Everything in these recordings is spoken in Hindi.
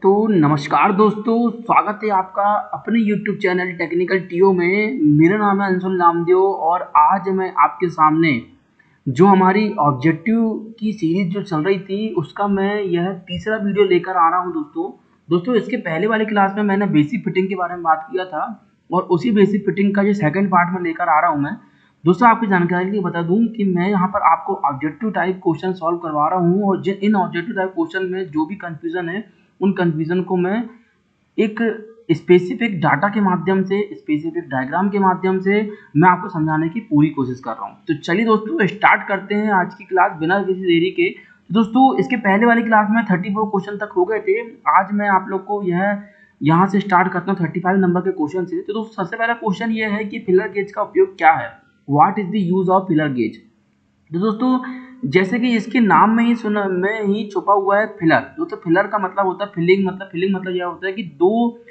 तो नमस्कार दोस्तों, स्वागत है आपका अपने YouTube चैनल टेक्निकल टीओ में। मेरा नाम है अंशुल नामदेव और आज मैं आपके सामने जो हमारी ऑब्जेक्टिव की सीरीज जो चल रही थी उसका मैं यह तीसरा वीडियो लेकर आ रहा हूं। दोस्तों इसके पहले वाली क्लास में मैंने बेसिक फिटिंग के बारे में बात किया था और उसी बेसिक फिटिंग का जो सेकंड पार्ट में लेकर आ रहा हूं मैं। दोस्तों आपकी जानकारी के लिए बता दूं कि मैं यहाँ पर आपको ऑब्जेक्टिव टाइप क्वेश्चन सॉल्व करवा रहा हूँ और इन ऑब्जेक्टिव टाइप क्वेश्चन में जो भी कंफ्यूजन है उन कंफ्यूजन को मैं एक स्पेसिफिक डाटा के माध्यम से, स्पेसिफिक डायग्राम के माध्यम से मैं आपको समझाने की पूरी कोशिश कर रहा हूँ। तो चलिए दोस्तों स्टार्ट करते हैं आज की क्लास बिना किसी देरी के। तो दोस्तों इसके पहले वाली क्लास में 34 क्वेश्चन तक हो गए थे। आज मैं आप लोग को यहाँ से स्टार्ट करता हूँ 35 नंबर के क्वेश्चन से। तो दोस्तों सबसे पहला क्वेश्चन ये है कि फिलर गेज का उपयोग क्या है, what is the use of filler gauge. तो दोस्तों जैसे कि इसके नाम में ही छुपा हुआ है फिलर। दोस्तों फिलर का मतलब होता है फिलिंग मतलब यह होता है कि दो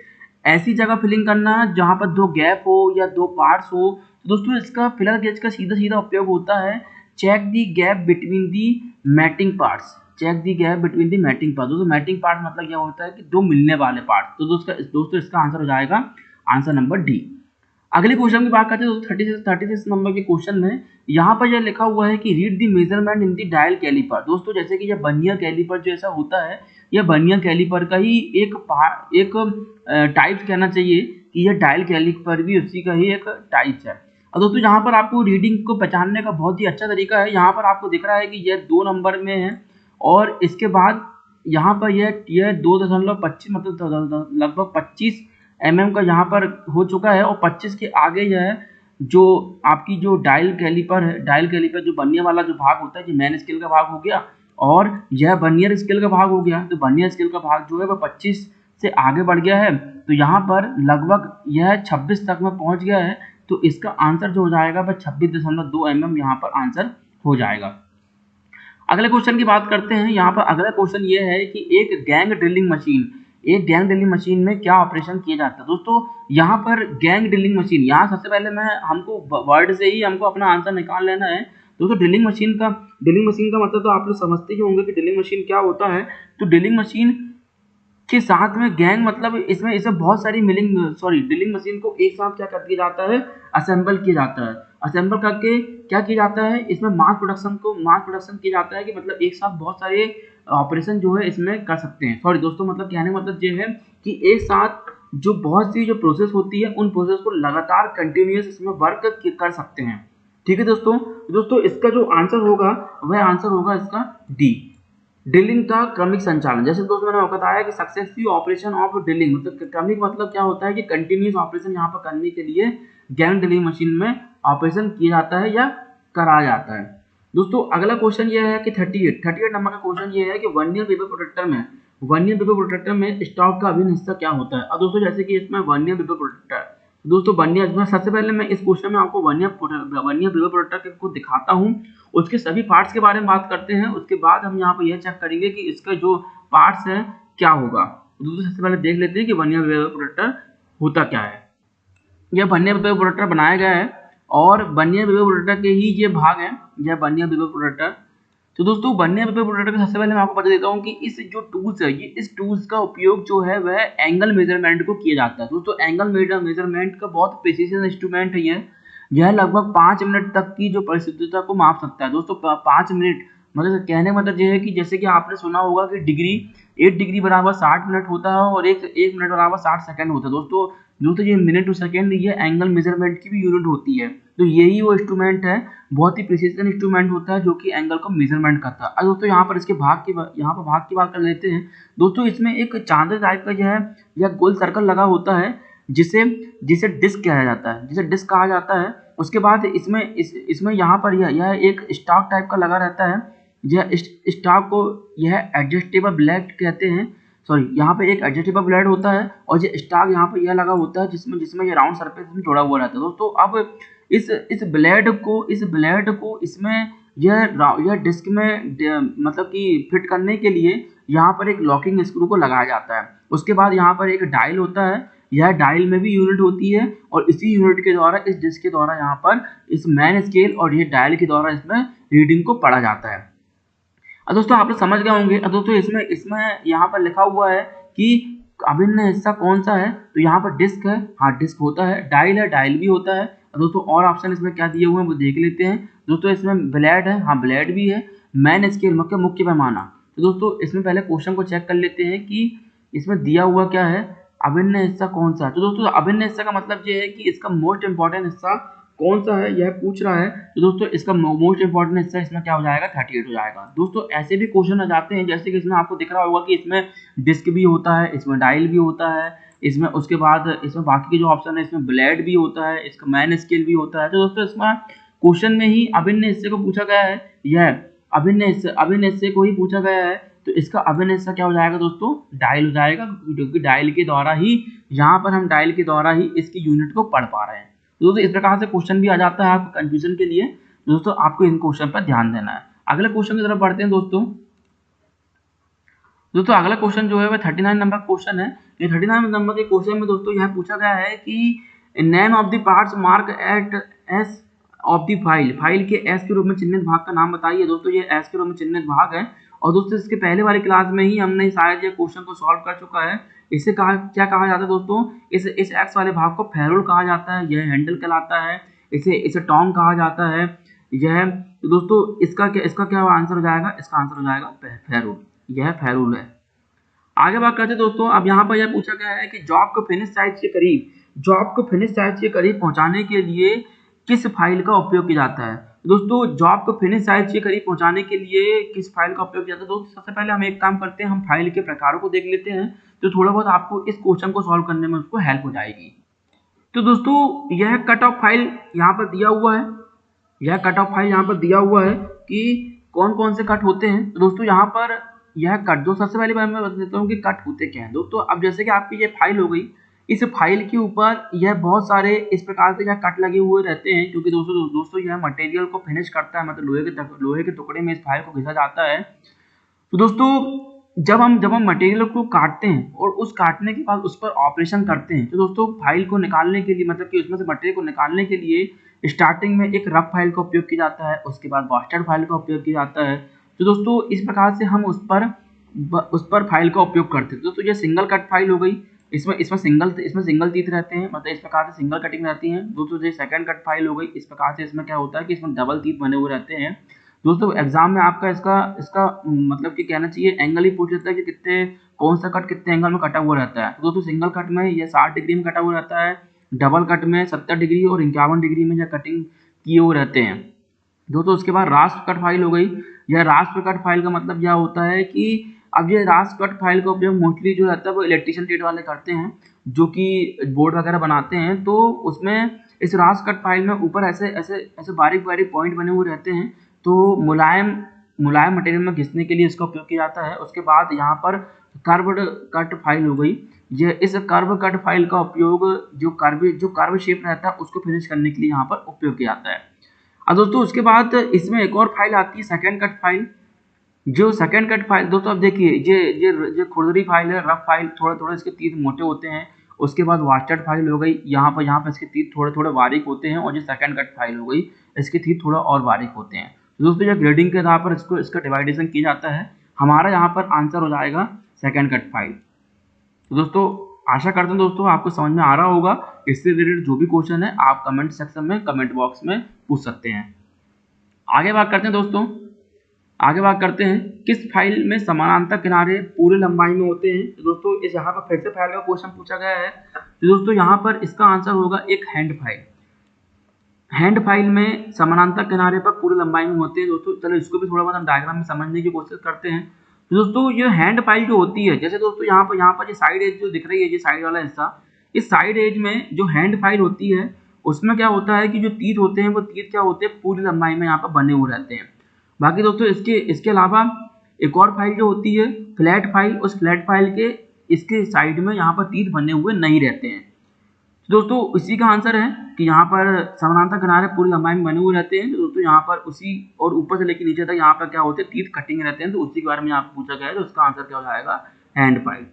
ऐसी जगह फिलिंग करना जहां पर दो गैप हो या दो पार्ट्स हो। तो दोस्तों इसका फिलर गेज का सीधा उपयोग होता है check the gap between the mating parts. Check the gap between the mating part. दोस्तों मैटिंग पार्ट मतलब क्या होता है कि दो मिलने वाले पार्ट। तो दोस्तों इसका आंसर हो जाएगा आंसर नंबर डी। अगले क्वेश्चन की बात करते हैं दोस्तों 36 नंबर के क्वेश्चन में यहाँ पर यह लिखा हुआ है कि read the measurement in the dial calliper. दोस्तों जैसे कि यह वर्नियर कैलिपर जो ऐसा होता है, यह वर्नियर कैलिपर का ही एक टाइप कहना चाहिए कि यह डायल कैलिपर भी उसी का ही एक टाइप है। और दोस्तों यहाँ पर आपको रीडिंग को पहचानने का बहुत ही अच्छा तरीका है। यहाँ पर आपको दिख रहा है कि यह 2 नंबर में है और इसके बाद यहाँ पर यह 2.25 मतलब लगभग 25 mm का यहाँ पर हो चुका है और 25 के आगे यह जो आपकी जो डायल कैलिपर जो वर्नियर वाला जो भाग होता है जो मेन स्केल का भाग हो गया और यह वर्नियर स्केल का भाग हो गया। तो वर्नियर स्केल का भाग जो है वह 25 से आगे बढ़ गया है। तो यहाँ पर लगभग यह 26 तक में पहुँच गया है। तो इसका आंसर जो हो जाएगा वह 26.2 mm यहाँ पर आंसर हो जाएगा। अगले क्वेश्चन की बात करते हैं। यहाँ पर अगला क्वेश्चन ये है कि एक गैंग ड्रिलिंग मशीन में क्या ऑपरेशन किया जाता है। दोस्तों यहाँ पर गैंग ड्रिलिंग मशीन, यहाँ सबसे पहले हमको वर्ड से ही हमको अपना आंसर निकाल लेना है। दोस्तों ड्रिलिंग मशीन का मतलब तो आप लोग समझते ही होंगे कि ड्रिलिंग मशीन क्या होता है। तो ड्रिलिंग मशीन के साथ में गैंग मतलब इसमें बहुत सारी ड्रिलिंग मशीन को एक साथ क्या कर दिया जाता है, असेंबल किया जाता है। असेंबल करके क्या किया जाता है, इसमें मास प्रोडक्शन किया जाता है कि मतलब एक साथ बहुत सारे ऑपरेशन जो है इसमें कर सकते हैं। दोस्तों मतलब कहने का मतलब ये है कि एक साथ जो बहुत सी जो प्रोसेस होती है उन प्रोसेस को लगातार कंटिन्यूअस इसमें वर्क कर सकते हैं। ठीक है दोस्तों इसका जो आंसर होगा वह आंसर होगा इसका डी, ड्रिलिंग का क्रमिक संचालन। जैसे दोस्तों मैंने बताया कि सक्सेसफुल ऑपरेशन ऑफ ड्रिलिंग मतलब क्रमिक मतलब क्या होता है कि कंटिन्यूअस ऑपरेशन यहाँ पर करने के लिए गैंग ड्रिलिंग मशीन में ऑपरेशन किया जाता है या कराया जाता है। दोस्तों अगला क्वेश्चन ये है कि 38 नंबर का क्वेश्चन ये है कि वर्नियर पेपर प्रोटेक्टर में स्टॉक का अभिन्न हिस्सा क्या होता है। अब दोस्तों जैसे कि इसमें वर्नियर पेपर प्रोटेक्टर, दोस्तों वर्नियर, सबसे पहले मैं इस क्वेश्चन में आपको वर्नियर पेपर प्रोटेक्टर को दिखाता हूँ, उसके सभी पार्ट्स के बारे में बात करते हैं। उसके बाद हम यहाँ पर यह चेक करेंगे कि इसका जो पार्ट्स है क्या होगा। दोस्तों सबसे पहले देख लेते हैं कि वर्नियर पेपर प्रोटेक्टर होता क्या है। यह वर्नियर पेपर प्रोटेक्टर बनाया गया है और वर्नियर पेपर प्रोटेक्टर के ही ये भाग है, यह वर्नियर पेपर प्रोटेक्टर। तो दोस्तों वर्नियर पेपर प्रोटेक्टर का सबसे पहले मैं आपको बता देता हूँ कि इस जो टूल्स है, इस टूल्स का उपयोग जो है वह एंगल मेजरमेंट को किया जाता है। दोस्तों एंगल मेजरमेंट का बहुत प्रिसीजन इंस्ट्रूमेंट है यह लगभग 5 मिनट तक की जो परिशुद्धता को माप सकता है। दोस्तों 5 मिनट मतलब कहने का मतलब ये है कि जैसे कि आपने सुना होगा कि 1 डिग्री बराबर 60 मिनट होता है और 1 मिनट बराबर 60 सेकंड होता है। दोस्तों ये मिनट टू सेकंड ये एंगल मेजरमेंट की भी यूनिट होती है। तो यही वो इंस्ट्रूमेंट है, बहुत ही प्रिसीजन इंस्ट्रूमेंट होता है जो कि एंगल को मेजरमेंट करता है। दोस्तों यहाँ पर इसके भाग की बात कर लेते हैं। दोस्तों इसमें एक चांदे टाइप का यह गोल सर्कल लगा होता है जिसे डिस्क कहा जाता है। उसके बाद इसमें यहाँ पर यह एक स्टॉक टाइप का लगा रहता है। यह स्टॉक को यह एडजस्टेबल ब्लेड कहते हैं। यहाँ पे एक एडजस्टेबल ब्लेड होता है और ये स्टॉक यहाँ पर यह लगा होता है जिसमें ये राउंड सरफेस में जोड़ा हुआ रहता है। दोस्तों अब इस ब्लेड को इसमें यह डिस्क में मतलब कि फिट करने के लिए यहाँ पर एक लॉकिंग स्क्रू को लगाया जाता है। उसके बाद यहाँ पर एक डायल होता है, यह डायल में भी यूनिट होती है और इसी यूनिट के द्वारा इस डिस्क के द्वारा यहाँ पर इस मैन स्केल और ये डायल के द्वारा इसमें रीडिंग को पढ़ा जाता है। दोस्तों आप लोग समझ गए होंगे। दोस्तों इसमें यहाँ पर लिखा हुआ है कि अभिन्न हिस्सा कौन सा है, तो यहाँ पर डिस्क है, हाँ डिस्क होता है, डायल है, डायल भी होता है। दोस्तों और ऑप्शन इसमें क्या दिए हुए हैं वो देख लेते हैं। दोस्तों इसमें ब्लेड है, हाँ ब्लेड भी है, मैन स्केल मतलब मुख्य पैमाना। तो दोस्तों इसमें पहले क्वेश्चन को चेक कर लेते हैं कि इसमें दिया हुआ क्या है, अभिन्न हिस्सा कौन सा है। तो दोस्तों अभिन्न हिस्सा का मतलब ये है कि इसका मोस्ट इंपॉर्टेंट हिस्सा कौन सा है यह पूछ रहा है। तो दोस्तों इसका मोस्ट इंपॉर्टेंट हिस्सा इसमें क्या हो जाएगा, 38 हो जाएगा। दोस्तों ऐसे भी क्वेश्चन आ जाते हैं जैसे कि इसमें आपको दिख रहा होगा कि इसमें डिस्क भी होता है, इसमें डायल भी होता है, इसमें उसके बाद इसमें बाकी के जो ऑप्शन है इसमें ब्लेड भी होता है, इसका मैन स्केल भी होता है। तो दोस्तों इसमें क्वेश्चन में ही अभिन्न हिस्से को पूछा गया है, यह अभिन्न हिस्से को ही पूछा गया है। तो इसका अभिन्न हिस्सा क्या हो जाएगा दोस्तों, डायल हो जाएगा, क्योंकि डायल के द्वारा ही यहाँ पर हम डायल के द्वारा ही इसकी यूनिट को पढ़ पा रहे हैं। तो दोस्तों इस प्रकार से क्वेश्चन भी आ जाता है आपको कंफ्यूजन के लिए। दोस्तों आपको इन क्वेश्चन पर ध्यान देना है। अगले क्वेश्चन की तरफ बढ़ते हैं दोस्तों। अगला क्वेश्चन जो है वह 39 नंबर क्वेश्चन है। ये 39 नंबर के क्वेश्चन में दोस्तों यह पूछा गया है कि name of the parts mark at S of the file के एस के रूप में चिन्हित भाग का नाम बताइए। दोस्तों ये एस के रूप में चिन्हित भाग है, और दोस्तों इसके पहले वाली क्लास में ही हमने शायद ये क्वेश्चन को सॉल्व कर चुका है। इसे क्या कहा जाता है दोस्तों, इस एक्स वाले भाग को फेरोल कहा जाता है, यह हैंडल कहलाता है, इसे टोंग कहा जाता है। यह तो दोस्तों इसका क्या आंसर हो जाएगा, इसका आंसर हो जाएगा फेरोल, यह फेरोल है। आगे बात करते हैं दोस्तों। अब यहाँ पर यह पूछा गया है कि जॉब को फिनिश साइज के करीब पहुंचाने के लिए किस फाइल का उपयोग किया जाता है। दोस्तों जॉब को फिनिश साइज के करीब पहुंचाने के लिए किस फाइल का उपयोग किया जाता है। दोस्तों सबसे पहले हम एक काम करते हैं, हम फाइल के प्रकारों को देख लेते हैं, तो थोड़ा बहुत आपको इस क्वेश्चन को सॉल्व करने में उसको हेल्प हो जाएगी। तो दोस्तों यह कट ऑफ फाइल यहाँ पर दिया हुआ है, कि कौन कौन से कट होते हैं। तो दोस्तों यहाँ पर यह कट, जो सबसे पहले मैं बता देता हूँ कि कट होते क्या हैं। दोस्तों अब जैसे कि आपकी ये फाइल हो गई, इस फाइल के ऊपर यह बहुत सारे इस प्रकार से कट लगे हुए रहते हैं, क्योंकि दोस्तों यह मटेरियल को फिनिश करता है, मतलब लोहे के टुकड़े में इस फाइल को घिसा जाता है। तो दोस्तों जब हम मटेरियल को काटते हैं और उस काटने के बाद उस पर ऑपरेशन करते हैं, तो दोस्तों फाइल को निकालने के लिए, मतलब कि उसमें से मटेरियल को निकालने के लिए स्टार्टिंग में एक रफ फाइल का उपयोग किया जाता है, उसके बाद मास्टर फाइल का उपयोग किया जाता है। तो दोस्तों इस प्रकार से हम उस पर फाइल का उपयोग करते हैं। दोस्तों ये सिंगल कट फाइल हो गई, इसमें सिंगल टीथ रहते हैं, मतलब इस प्रकार से सिंगल कटिंग रहती है। दोस्तों ये सेकंड कट फाइल हो गई, इस प्रकार से इसमें क्या होता है कि इसमें डबल टीथ बने हुए रहते हैं। दोस्तों एग्जाम में आपका इसका मतलब कि कहना चाहिए एंगल ही पूछ लेता है कि कौन सा कट कितने एंगल में कटा हुआ रहता है। तो दोस्तों सिंगल कट में यह 60 डिग्री में कटा हुआ रहता है, डबल कट में 70 डिग्री और 51 डिग्री में यह कटिंग किए हुए रहते हैं। दोस्तों उसके बाद रास्टर कट फाइल हो गई। यह रास्टर कट फाइल का मतलब यह होता है कि अब ये रास्टर कट फाइल का उपयोग मोस्टली जो रहता है वो इलेक्ट्रिशियन ट्रेड वाले करते हैं, जो कि बोर्ड वगैरह बनाते हैं। तो उसमें इस रास्टर कट फाइल में ऊपर ऐसे बारीक पॉइंट बने हुए रहते हैं, तो मुलायम मटेरियल में घिसने के लिए इसका उपयोग किया जाता है। उसके बाद यहाँ पर कर्व्ड कट फाइल हो गई। ये इस कर्व कट फाइल का उपयोग जो कर्व शेप रहता है उसको फिनिश करने के लिए यहाँ पर उपयोग किया जाता है। अब दोस्तों उसके बाद इसमें एक और फाइल आती है सेकंड कट फाइल। जो सेकंड कट फाइल दोस्तों अब देखिए ये खुरदरी फाइल है, रफ फाइल, थोड़ा इसके तीर मोटे होते हैं। उसके बाद वास्टर्ड फाइल हो गई, यहाँ पर इसके तीर थोड़े बारीक होते हैं। और जो सेकंड कट फाइल हो गई, इसके तीर थोड़ा और बारीक होते हैं। तो दोस्तों ये ग्रेडिंग के आधार पर इसका डिवाइडेशन किया जाता है। हमारा यहाँ पर आंसर हो जाएगा सेकंड कट फाइल। तो दोस्तों आशा करते हैं दोस्तों आपको समझ में आ रहा होगा। इससे रिलेटेड जो भी क्वेश्चन है आप कमेंट सेक्शन में, कमेंट बॉक्स में पूछ सकते हैं। आगे बात करते हैं दोस्तों, किस फाइल में समानांतर किनारे पूरे लंबाई में होते हैं। तो दोस्तों इस यहाँ पर फिर से फाइल का क्वेश्चन पूछा गया है। तो दोस्तों यहाँ पर इसका आंसर होगा एक हैंड फाइल में समानांतर किनारे पर पूरी लंबाई में होते हैं। दोस्तों चलो इसको भी थोड़ा बहुत हम डायग्राम में समझने की कोशिश करते हैं। तो दोस्तों ये हैंड फाइल जो होती है, जैसे दोस्तों यहाँ पर ये साइड एज जो दिख रही है, ये साइड वाला हिस्सा, इस साइड एज में जो हैंड फाइल होती है उसमें क्या होता है कि जो तीर होते हैं वो तीर क्या होते हैं पूरी लंबाई में यहाँ पर बने हुए रहते हैं। बाकी दोस्तों इसके अलावा एक और फाइल जो होती है फ्लैट फाइल, उस फ्लैट फाइल के इसके साइड में यहाँ पर तीर बने हुए नहीं रहते हैं। दोस्तों इसी का आंसर है कि यहाँ पर समानांतर किनारे पूरी लंबाई में बने हुए रहते हैं। तो दोस्तों यहाँ पर उसी और ऊपर से लेकर नीचे तक यहाँ पर क्या होते हैं तीर कटिंग रहते हैं। तो उसी के बारे में यहाँ पर पूछा गया है, तो उसका आंसर क्या हो जाएगा हैंड फाइल।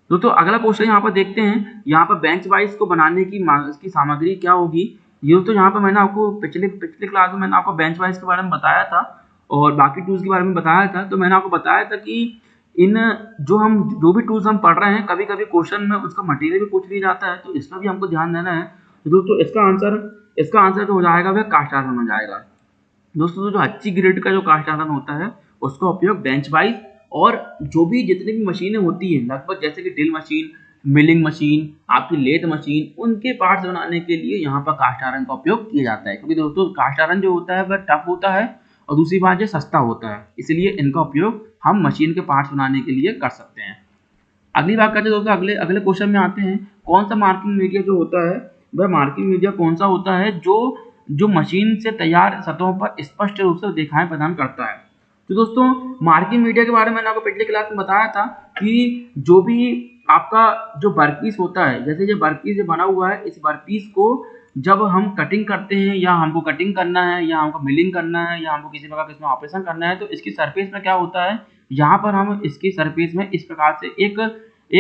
दोस्तों अगला क्वेश्चन यहाँ पर देखते हैं। यहाँ पर बेंच वाइज को बनाने की सामग्री क्या होगी। ये दोस्तों यहाँ पर मैंने आपको पिछले क्लास में मैंने आपको बेंच वाइज के बारे में बताया था और बाकी टूल्स के बारे में बताया था। तो मैंने आपको बताया था कि इन जो भी टूल्स हम पढ़ रहे हैं, कभी कभी क्वेश्चन में उसका मटेरियल भी पूछ लिया जाता है, तो इसका भी हमको ध्यान देना है। तो दोस्तों इसका आंसर जो हो जाएगा वह कास्ट आयरन हो जाएगा। दोस्तों जो अच्छी ग्रेड का जो कास्ट आयरन होता है उसका उपयोग बेंच वाइज और जो भी जितनी भी मशीनें होती हैं लगभग, जैसे कि ड्रिल मशीन, मिलिंग मशीन, आपकी लेथ मशीन, उनके पार्ट्स बनाने के लिए यहाँ पर कास्ट आयरन का उपयोग किया जाता है। क्योंकि दोस्तों कास्ट आयरन जो होता है वह टफ होता है और दूसरी बात ये सस्ता होता है, इसलिए इनका उपयोग हम मशीन के पार्ट्स बनाने के लिए कर सकते हैं। अगली बात करते हैं दोस्तों, अगले क्वेश्चन में आते हैं। कौन सा मार्किंग मीडिया जो होता है वह मार्किंग मीडिया कौन सा होता है जो मशीन से तैयार सतहों पर स्पष्ट रूप से रेखाएं प्रदान करता है। तो दोस्तों मार्किंग मीडिया के बारे में मैंने आपको पिछले क्लास में बताया था कि जो भी आपका जो वर्कपीस होता है, जैसे ये वर्कपीस जो बना हुआ है, इस वर्कपीस को जब हम कटिंग करते हैं या हमको कटिंग करना है या हमको मिलिंग करना है या हमको किसी प्रकार का इसमें ऑपरेशन करना है, तो इसकी सरफेस में क्या होता है, यहाँ पर हम इसकी सरफेस में इस प्रकार से एक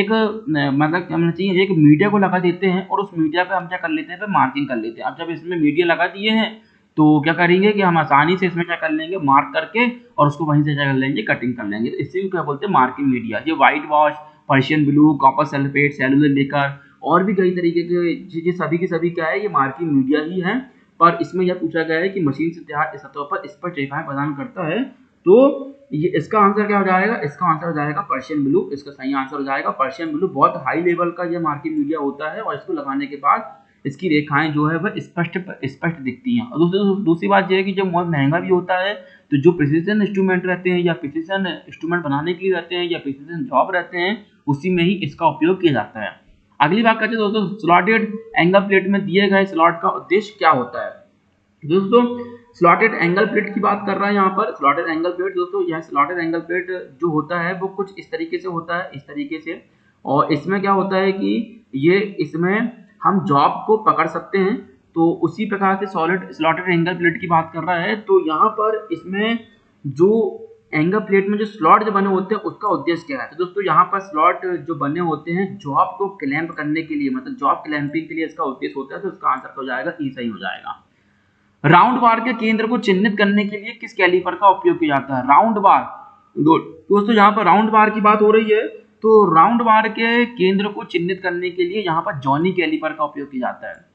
मतलब क्या होना चाहिए, एक मीडिया को लगा देते हैं और उस मीडिया पे हम क्या कर लेते हैं, मार्किंग कर लेते हैं। अब जब इसमें मीडिया लगा दिए हैं तो क्या करेंगे कि हम आसानी से इसमें क्या कर लेंगे, मार्क करके और उसको वहीं से क्या कर लेंगे, कटिंग कर लेंगे। तो इससे क्या बोलते हैं, मार्किंग मीडिया। ये white wash, Persian blue, copper sulphate, cellular लेकर और भी कई तरीके के चीजें सभी की सभी क्या है, ये मार्किंग मीडिया ही है। पर इसमें यह पूछा गया है कि मशीन से तैयार सतहों पर स्पष्ट रेखाएं प्रदान करता है। तो ये इसका आंसर क्या हो जाएगा, इसका आंसर हो जाएगा पर्शियन ब्लू। इसका सही आंसर हो जाएगा पर्शियन ब्लू। बहुत हाई लेवल का ये मार्किंग मीडिया होता है और इसको लगाने के बाद इसकी रेखाएं जो है वह स्पष्ट दिखती हैं। और दूसरी बात यह है कि जब बहुत महंगा भी होता है तो जो प्रिसिजन इंस्ट्रूमेंट रहते हैं या प्रिसिजन इंस्ट्रूमेंट बनाने के लिए रहते हैं या प्रिसिजन जॉब रहते हैं, उसी में ही इसका उपयोग किया जाता है। अगली बात करते हैं दोस्तों, स्लॉटेड एंगल प्लेट में दिए गए स्लॉट का उद्देश्य क्या होता है। दोस्तों स्लॉटेड एंगल प्लेट की बात कर रहे हैं यहाँ पर। स्लॉटेड एंगल प्लेट दोस्तों, यह स्लॉटेड एंगल प्लेट जो होता है वो कुछ इस तरीके से होता है, इस तरीके से। और इसमें क्या होता है कि ये इसमें हम जॉब को पकड़ सकते हैं। तो उसी प्रकार से स्लॉटेड एंगल प्लेट की बात कर रहा है। तो यहाँ पर इसमें जो एंगल प्लेट में जो स्लॉट जो बने होते हैं उसका उद्देश्य क्या है। तो दोस्तों यहाँ पर स्लॉट जो बने होते हैं जॉब को क्लैंप करने के लिए, मतलब जॉब क्लैंपिंग के लिए इसका उद्देश्य होता है। तो इसका आंसर हो जाएगा ई, सही हो जाएगा। राउंड बार के केंद्र को चिन्हित करने के लिए किस कैलिपर का उपयोग किया जाता है। राउंड बार दोस्तों, यहाँ पर राउंड बार की बात हो रही है। तो राउंड बार के केंद्र को चिन्हित करने के लिए यहाँ पर जॉनी कैलिपर का उपयोग किया जाता है।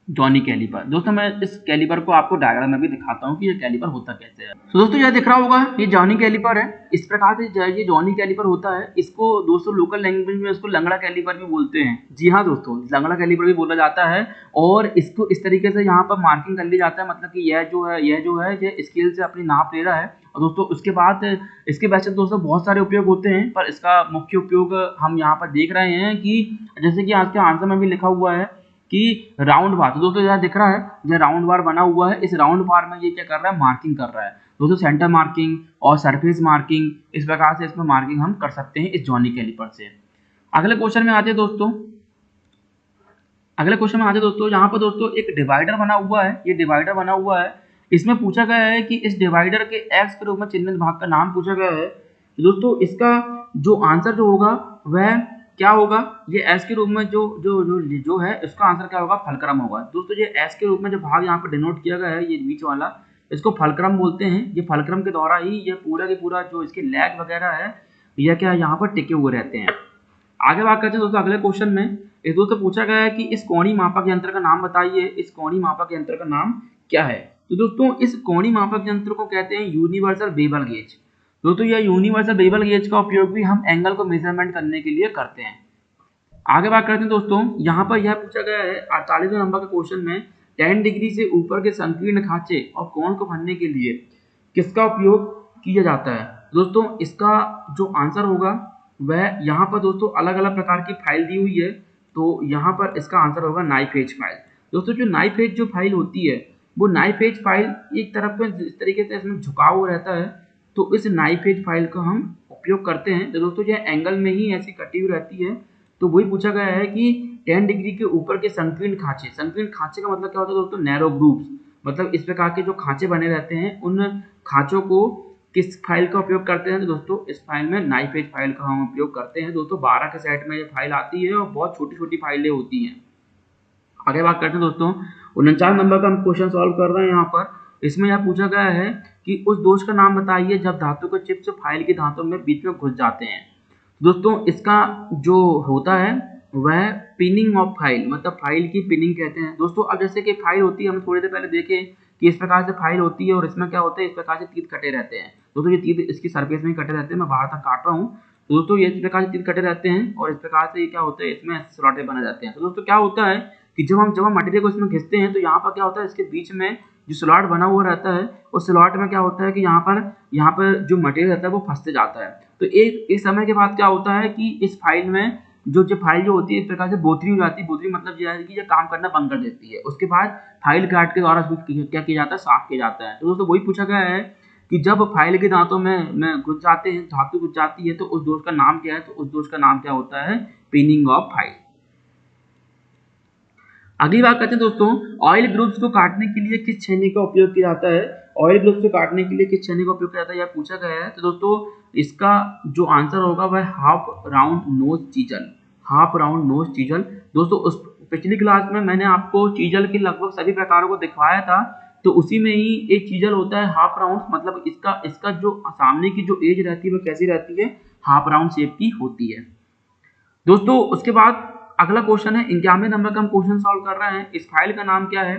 जॉनी कैलिपर दोस्तों, मैं इस कैलिपर को आपको डायग्राम में भी दिखाता हूँ कि ये कैलिपर होता कैसे है। तो दोस्तों यह दिख रहा होगा, ये जॉनी कैलिपर है। इस प्रकार से ये जॉनी कैलिपर होता है। इसको दोस्तों लोकल लैंग्वेज में इसको लंगड़ा कैलिपर भी बोलते हैं। जी हाँ दोस्तों, लंगड़ा कैलिपर भी बोला जाता है। और इसको इस तरीके से यहाँ पर मार्किंग कर ली जाता है, मतलब कि यह जो है ये स्केल से अपनी नाप ले रहा है। और दोस्तों उसके बाद इसके वैसे दोस्तों बहुत सारे उपयोग होते हैं, पर इसका मुख्य उपयोग हम यहाँ पर देख रहे हैं कि जैसे कि आज के आंसर में भी लिखा हुआ है कि राउंड बार। तो दोस्तों यह दिख रहा है, यह राउंड बार बना हुआ है। इस राउंड बार में ये क्या कर रहा है, मार्किंग कर रहा है। दोस्तों सेंटर मार्किंग और सरफेस मार्किंग, इस प्रकार से इसमें मार्किंग हम कर सकते हैं इस जॉनी कैलिपर से। अगले क्वेश्चन में आते हैं दोस्तों, यहाँ पर दोस्तों एक डिवाइडर बना हुआ है। ये डिवाइडर बना हुआ है। इसमें पूछा गया है कि इस डिवाइडर के एक्स के रूप में चिन्हित भाग का नाम पूछा गया है। तो दोस्तों इसका जो आंसर जो होगा वह क्या होगा, ये एस के रूप में जो है इसका आंसर क्या होगा, फलक्रम होगा। दोस्तों ये एस के रूप में जो भाग यहाँ पर डिनोट किया गया है, ये बीच वाला, इसको फलक्रम बोलते हैं। ये फलक्रम के द्वारा ही ये पूरा के पूरा जो इसके लैग वगैरह है यह क्या यहाँ पर टिके हुए रहते हैं। आगे बात करते हैं दोस्तों अगले क्वेश्चन में। इस दोस्तों पूछा गया है कि इस कोणीय मापक यंत्र का नाम बताइए। इस कोणीय मापक यंत्र का नाम क्या है। तो दोस्तों इस कोणीय मापक यंत्र को कहते हैं यूनिवर्सल बेवल गेज। दोस्तों यह यूनिवर्सल बेवल गेज का उपयोग भी हम एंगल को मेजरमेंट करने के लिए करते हैं। आगे बात करते हैं दोस्तों, यहाँ पर यह पूछा गया है 48वें नंबर के क्वेश्चन में, 10 डिग्री से ऊपर के संकीर्ण खांचे और कोण को भरने के लिए किसका उपयोग किया जाता है। दोस्तों इसका जो आंसर होगा वह यहाँ पर दोस्तों अलग अलग प्रकार की फाइल दी हुई है। तो यहाँ पर इसका आंसर होगा नाइफ एज फाइल। दोस्तों जो नाइफ एज जो फाइल होती है वो नाइफ एज फाइल एक तरफ पे इस तरीके से इसमें झुकाव हुआ रहता है। तो इस नाइफ एज फाइल का हम उपयोग करते हैं। तो दोस्तों यह एंगल में ही ऐसी कटी हुई रहती है। तो वही पूछा गया है कि 10 डिग्री के ऊपर के संकीर्ण खांचे का मतलब क्या होता है दोस्तों, नैरो ग्रुप्स, मतलब इस प्रकार के जो खांचे बने रहते हैं उन खांचों को किस फाइल का उपयोग करते हैं। तो दोस्तों इस फाइल में नाइफ एज फाइल का हम उपयोग करते हैं। दोस्तों 12 के सेट में ये फाइल आती है और बहुत छोटी छोटी फाइलें होती हैं। आगे बात करते हैं दोस्तों, 49 नंबर का हम क्वेश्चन सॉल्व कर रहे हैं यहाँ पर। इसमें यह पूछा गया है कि उस दोष का नाम बताइए जब धातु के चिप्स फाइल के धातु में बीच में घुस जाते हैं। दोस्तों इसका जो होता है वह पिनिंग ऑफ फाइल, मतलब फाइल की पिनिंग कहते हैं। दोस्तों अब जैसे कि फाइल होती है, हम थोड़ी देर पहले देखे कि इस प्रकार से फाइल होती है और इसमें क्या होता है, इस प्रकार से तीर कटे रहते हैं। दोस्तों ये तीर इसकी सरफेस में कटे रहते हैं, मैं बाहर तक काट रहा हूँ। तो दोस्तों ये इस प्रकार से तीर कटे रहते हैं और इस प्रकार से क्या होता है, इसमें स्लॉटें बने जाते हैं। तो दोस्तों क्या होता है कि जब हम मटेरियल को इसमें घिसते हैं तो यहाँ पर क्या होता है, इसके बीच में जो स्लॉट बना हुआ रहता है उस स्लॉट में क्या होता है कि यहाँ पर जो मटेरियल रहता है वो फंसते जाता है। तो एक समय के बाद क्या होता है कि इस फाइल में जो फाइल जो होती है इस प्रकार से बोथरी हो जाती है। बोथरी मतलब ये है कि ये काम करना बंद कर देती है। उसके बाद फाइल काट के द्वारा क्या किया जाता है, साफ किया जाता है। तो दोस्तों वही पूछा गया है कि जब फाइल के दांतों में घुस जाते हैं, धातु घुस जाती है, तो उस दोष का नाम क्या है, तो उस दोष का नाम क्या होता है, पिनिंग ऑफ फाइल। अगली बात करते हैं दोस्तों, ऑयल ग्रुप्स को काटने के लिए किस छेनी का उपयोग किया जाता है। ऑयल ग्रुप्स को काटने के लिए किस छेनी का उपयोग किया जाता है, यह पूछा गया है। तो दोस्तों इसका जो आंसर होगा वह half round nose chisel, half round nose chisel. दोस्तों उस पिछली क्लास में मैंने आपको चीजल के लगभग सभी प्रकारों को दिखवाया था, तो उसी में ही एक चीजल होता है हाफ राउंड, मतलब इसका जो सामने की जो एज रहती है वो कैसी रहती है, हाफ राउंड शेप की होती है। दोस्तों उसके बाद अगला क्वेश्चन है 91 नंबर का हम क्वेश्चन सॉल्व कर रहे हैं। इस फाइल का नाम क्या है,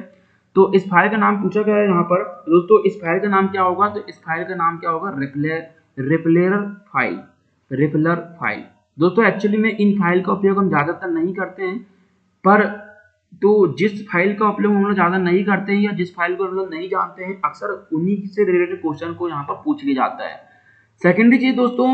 तो इस फाइल का नाम पूछा गया है यहाँ पर। दोस्तों इस फाइल का नाम क्या होगा, तो इस फाइल का नाम क्या होगा, रिपलर फाइल, रिपलर फाइल। दोस्तों एक्चुअली में इन फाइल का उपयोग हम ज़्यादातर नहीं करते हैं, पर तो जिस फाइल का उपयोग हम लोग ज़्यादा नहीं करते हैं या जिस फाइल को हम लोग नहीं जानते हैं, अक्सर उन्हीं से रिलेटेड क्वेश्चन को यहाँ पर पूछ लिया जाता है। सेकेंडरी चीज़ दोस्तों,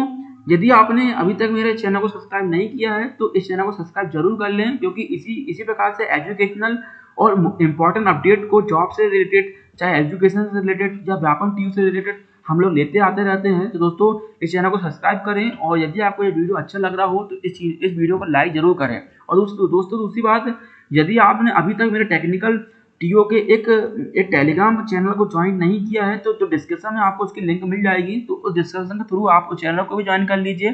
यदि आपने अभी तक मेरे चैनल को सब्सक्राइब नहीं किया है तो इस चैनल को सब्सक्राइब जरूर कर लें, क्योंकि इसी प्रकार से एजुकेशनल और इम्पोर्टेंट अपडेट को जॉब से रिलेटेड, चाहे एजुकेशन से रिलेटेड या व्यापम टीम से रिलेटेड हम लोग लेते आते रहते हैं। तो दोस्तों इस चैनल को सब्सक्राइब करें और यदि आपको ये वीडियो अच्छा लग रहा हो तो इस वीडियो को लाइक जरूर करें। और दोस्तों दूसरी बात, यदि आपने अभी तक मेरे टेक्निकल टीओ के एक टेलीग्राम चैनल को ज्वाइन नहीं किया है तो डिस्क्रिप्शन में आपको उसकी लिंक मिल जाएगी, तो उस डिस्क्रिप्शन के थ्रू आप उस चैनल को भी ज्वाइन कर लीजिए,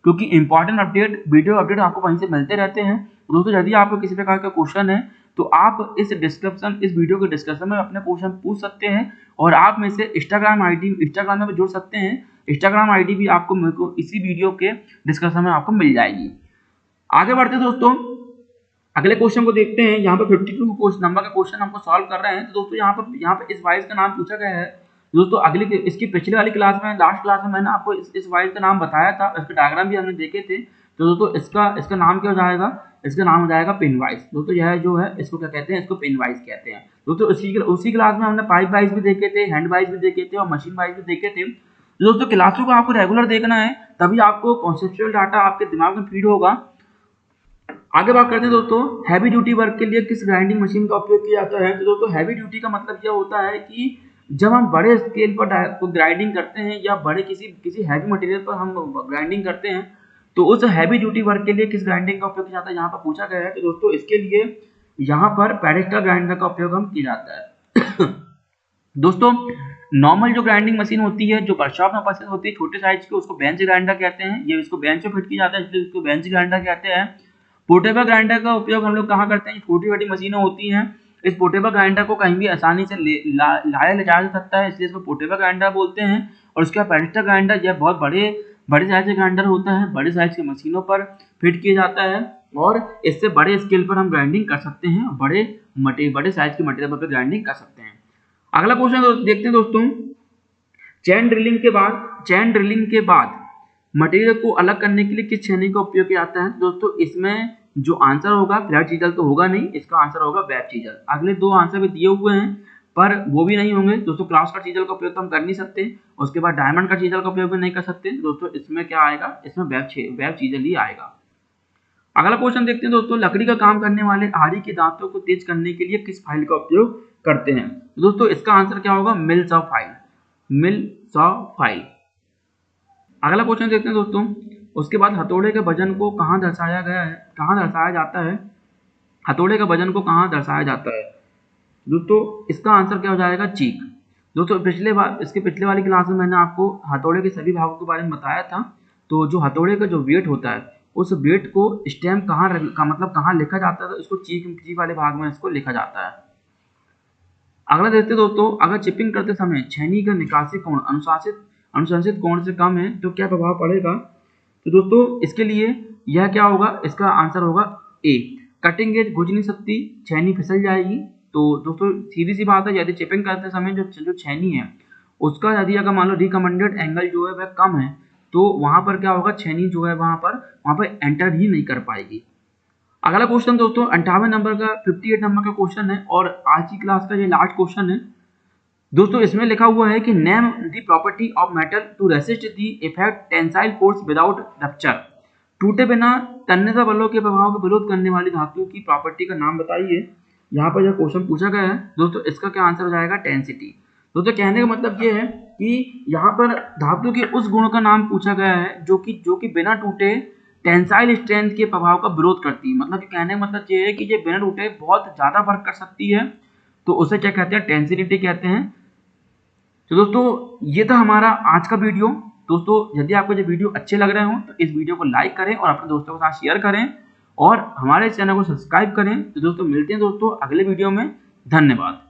क्योंकि इंपॉर्टेंट अपडेट, वीडियो अपडेट आपको वहीं से मिलते रहते हैं। दोस्तों यदि आपको किसी प्रकार का क्वेश्चन है तो आप इस वीडियो के डिस्क्रिप्शन में अपने क्वेश्चन पूछ सकते हैं और आप में से इंस्टाग्राम में भी जुड़ सकते हैं। इंस्टाग्राम आईडी भी आपको मेरे को इसी वीडियो के डिस्क्रिप्शन में आपको मिल जाएगी। आगे बढ़ते दोस्तों, अगले क्वेश्चन को देखते हैं। यहाँ पर 52 नंबर का क्वेश्चन हमको सॉल्व कर रहे हैं। तो दोस्तों यहाँ पर इस वाइज का नाम पूछा गया है। दोस्तों इसकी पिछले वाली क्लास में, लास्ट क्लास में मैंने आपको इस वाइज का नाम बताया था, इसके डायग्राम भी हमने देखे थे। तो दोस्तों इसका नाम क्या हो जाएगा, इसका नाम हो जाएगा पिन वाइज। दोस्तों यह जो है इसको क्या कहते हैं, इसको पिन वाइज कहते हैं। दोस्तों उसी क्लास में हमने पाइप वाइज भी देखे थे, हैंड वाइज भी देखे थे और मशीन वाइज भी देखे थे। दोस्तों क्लासों को आपको रेगुलर देखना है, तभी आपको कॉन्सेप्चुअल डाटा आपके दिमाग में फीड होगा। आगे बात करते हैं दोस्तों, हैवी ड्यूटी वर्क के लिए किस ग्राइंडिंग मशीन का उपयोग किया जाता है। तो दोस्तों हैवी ड्यूटी का मतलब यह होता है कि जब हम बड़े स्केल पर ग्राइंडिंग करते हैं या बड़े किसी हैवी मटेरियल पर हम ग्राइंडिंग करते हैं, तो उस हैवी ड्यूटी वर्क के लिए किस ग्राइंडिंग का उपयोग किया जाता है, यहाँ पर पूछा गया है। तो दोस्तों इसके लिए यहाँ पर पेडेस्टल ग्राइंडर का उपयोग हम किया जाता है। दोस्तों नॉर्मल जो ग्राइंडिंग मशीन होती है, जो वर्कशॉप में उपस्थित होती है छोटे साइज की, उसको बेंच ग्राइंडर कहते हैं। ये इसको बेंच पे फिट किया जाता है, इसलिए इसको बेंच ग्राइंडर कहते हैं। पोर्टेबल ग्राइंडर का उपयोग हम लोग कहाँ करते हैं, छोटी बड़ी मशीनें होती हैं, इस पोर्टेबल ग्राइंडर को कहीं भी आसानी से लाया ले जा सकता है, इसलिए इसको पोर्टेबल ग्राइंडर बोलते हैं। और उसका पेडेस्टल ग्राइंडर यह बहुत बड़े साइज का ग्राइंडर होता है, बड़े साइज की मशीनों पर फिट किया जाता है और इससे बड़े स्केल पर हम ग्राइंडिंग कर सकते हैं, बड़े साइज के मटेरियल पर ग्राइंडिंग कर सकते हैं। अगला क्वेश्चन देखते हैं दोस्तों, चैन ड्रिलिंग के बाद मटेरियल को अलग करने के लिए किस छेनी का उपयोग किया जाता है। दोस्तों इसमें जो आंसर होगा, फ्लैट चीजल तो होगा नहीं, इसका आंसर होगा वेब चीजल। अगले दो आंसर भी दिए हुए हैं पर वो भी नहीं होंगे दोस्तों। क्रास कट चीजल का उपयोग तो हम कर नहीं सकते, उसके बाद डायमंड कट चीजल का उपयोग भी नहीं कर सकते दोस्तों। इसमें क्या आएगा, इसमें वेब चीजल ही आएगा। अगला क्वेश्चन देखते हैं दोस्तों, लकड़ी का काम करने वाले आरी के दांतों को तेज करने के लिए किस फाइल का उपयोग करते हैं। दोस्तों इसका आंसर क्या होगा, मिल सॉ फाइल। अगला क्वेश्चन देखते हैं दोस्तों, उसके बाद हथौड़े के वजन को कहाँ दर्शाया जाता है, हथौड़े का वजन को कहाँ दर्शाया जाता है। दोस्तों इसका आंसर क्या हो जाएगा, चीक। दोस्तों इसके पिछले वाली क्लास में मैंने आपको हथौड़े के सभी भागों के बारे में बताया था। तो जो हथौड़े का जो वेट होता है, उस वेट को स्टैम्प कहाँ लिखा जाता है, तो इसको चीक वाले भाग में इसको लिखा जाता है। अगला देखते दोस्तों, अगर चिपिंग करते समय छेनी का निकासी कोण अनुशंसित कोण से कम है तो क्या प्रभाव पड़ेगा। तो दोस्तों इसके लिए यह क्या होगा, इसका आंसर होगा ए, कटिंग एज घुस नहीं सकती, छेनी फिसल जाएगी। तो दोस्तों सीधी सी बात है, यदि चिपिंग करते समय जो छेनी है उसका यदि अगर मान लो रिकमेंडेड एंगल जो है वह कम है तो वहां पर क्या होगा, छेनी जो है वहां पर एंटर ही नहीं कर पाएगी। अगला क्वेश्चन दोस्तों 58 नंबर का 58 नंबर का क्वेश्चन है और आज की क्लास का ये लास्ट क्वेश्चन है दोस्तों। इसमें लिखा हुआ है कि name the property of metal to resist the effect tensile force without rupture. टूटे बिना तन्यता बलों के प्रभाव का विरोध करने वाली धातु की प्रॉपर्टी का नाम बताइए। यहाँ पर यह क्वेश्चन पूछा गया है दोस्तों, इसका क्या आंसर हो जाएगा, टेंसिटी। दोस्तों कहने का मतलब ये है कि यहाँ पर धातु के उस गुण का नाम पूछा गया है जो कि बिना टूटे टेंसाइल स्ट्रेंथ के प्रभाव का विरोध करती है। मतलब कि कहने का मतलब ये है कि ये बिना टूटे बहुत ज्यादा वर्क कर सकती है, तो उसे क्या कहते हैं, टेंसिटी कहते हैं। तो दोस्तों ये था हमारा आज का वीडियो। दोस्तों यदि आपको ये वीडियो अच्छे लग रहे हो तो इस वीडियो को लाइक करें और अपने दोस्तों के साथ शेयर करें और हमारे चैनल को सब्सक्राइब करें। तो दोस्तों मिलते हैं दोस्तों अगले वीडियो में। धन्यवाद।